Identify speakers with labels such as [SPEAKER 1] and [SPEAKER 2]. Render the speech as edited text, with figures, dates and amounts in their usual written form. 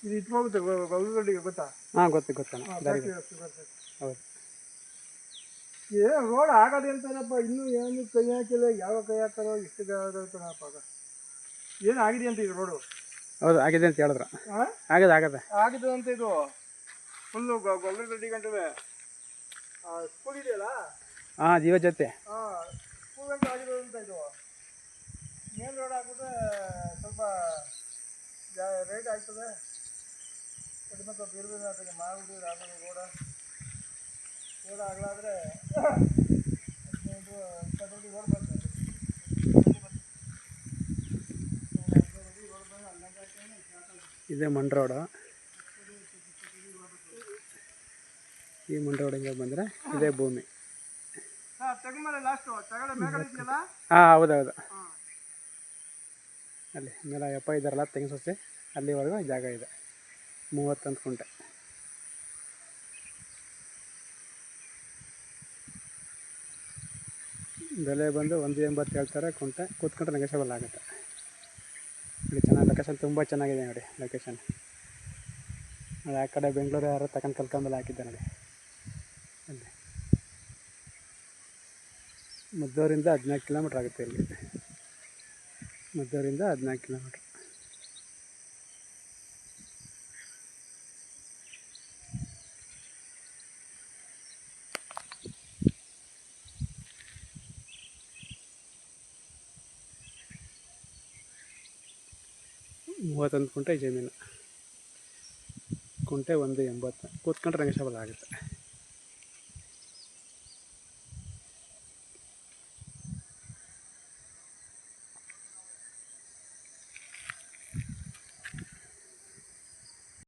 [SPEAKER 1] ಇದು ಇಟ್ಕೋಗುತ್ತೆ ಗೌರಿಗಡ್ಡಿಗೆ ಗೊತ್ತಾ?
[SPEAKER 2] ಹಾಂ ಗೊತ್ತಣ್ಣ. ಹೌದು.
[SPEAKER 1] ಏನು ರೋಡ್ ಆಗದೆ ಅಂತಾರಪ್ಪ, ಇನ್ನೂ ಏನು ಕೈ ಹಾಕಿಲ್ಲ. ಯಾವ ಕೈ ಹಾಕಾರೋ ಇಷ್ಟು ಕಣಪ್ಪ. ಏನು ಆಗಿದೆ ಅಂತ ಇದು ರೋಡು?
[SPEAKER 2] ಹೌದು ಆಗಿದೆ ಅಂತ ಹೇಳಿದ್ರು.
[SPEAKER 1] ಆಗಿದೆ ಅಂತ. ಇದು ಫುಲ್ಲು ಗೌರಿಗಡ್ಡಿ ಗಂಟೆ ಸ್ಕೂಲ್ ಇದೆಯಲ್ಲ,
[SPEAKER 2] ಹಾಂ ಜೀವ ಜೊತೆ
[SPEAKER 1] ಸ್ಕೂಲ್ ಗಂಟೆ ಆಗಿದೆ ಅಂತ. ಇದು ಮೇನ್ ರೋಡ್ ಆಗ್ಬಿಟ್ರೆ ಸ್ವಲ್ಪ ರೇಟ್ ಆಗ್ತದೆ. ಕಡಿಮೆ ಸ್ವಲ್ಪ ಇರ್ಬೋದು ಅದಕ್ಕೆ ಮಾಡಿಬಿಟ್ಟು ಆಗೋದು. ರೋಡ ಆಗಲಾದ್ರೆ 15-20 ರೋಡ್ ಬರ್ತದೆ.
[SPEAKER 2] ಇದೇ ಮಣ್ ರೋಡು. ಈ ಮಣ್ ರೋಡಿಂದ ಬಂದರೆ ಇದೇ ಭೂಮಿ. ಹಾಂ ಹೌದೌದು. ಅಲ್ಲಿ ಮೇಲೆ ಯಪ್ಪ ಇದ್ದಾರಲ್ಲ ತೆಂಗಿನ ಸೊಸೆ, ಅಲ್ಲಿವರೆಗೂ ಜಾಗ ಇದೆ. 31 ಕುಂಟೆ. ಬೆಲೆ ಬಂದು 1.80 ಹೇಳ್ತಾರೆ ಕುಂಟೆ. ಕೂತ್ಕೊಂಡ್ರೆ ನೆಗೋಷಿಯಬಲ್ ಆಗುತ್ತೆ. ನೋಡಿ ಚೆನ್ನಾಗಿ ಲೊಕೇಶನ್ ತುಂಬ ಚೆನ್ನಾಗಿದೆ ನೋಡಿ ಲೊಕೇಶನ್. ನೋಡಿ ಆ ಕಡೆ ಬೆಂಗಳೂರು ಯಾರು ತಗೊಂಡು ಕಲ್ಕೊಂಬಲ್ಲಿ ಹಾಕಿದ್ದೆ ನೋಡಿ. ಅಲ್ಲಿ ಮದ್ದೂರಿಂದ 14 ಕಿಲೋಮೀಟ್ರ್ ಆಗುತ್ತೆ. ಇಲ್ಲಿ ಮದ್ದೂರಿಂದ 14 ಕಿಲೋಮೀಟ್ರ್. ಮೂವತ್ತೊಂದು ಕುಂಟೆ ಜಮೀನು. ಕುಂಟೆ 1.80. ಕೂತ್ಕೊಂಡ್ರೆ ನೆಗೋಷಿಯಬಲ್ ಆಗುತ್ತೆ.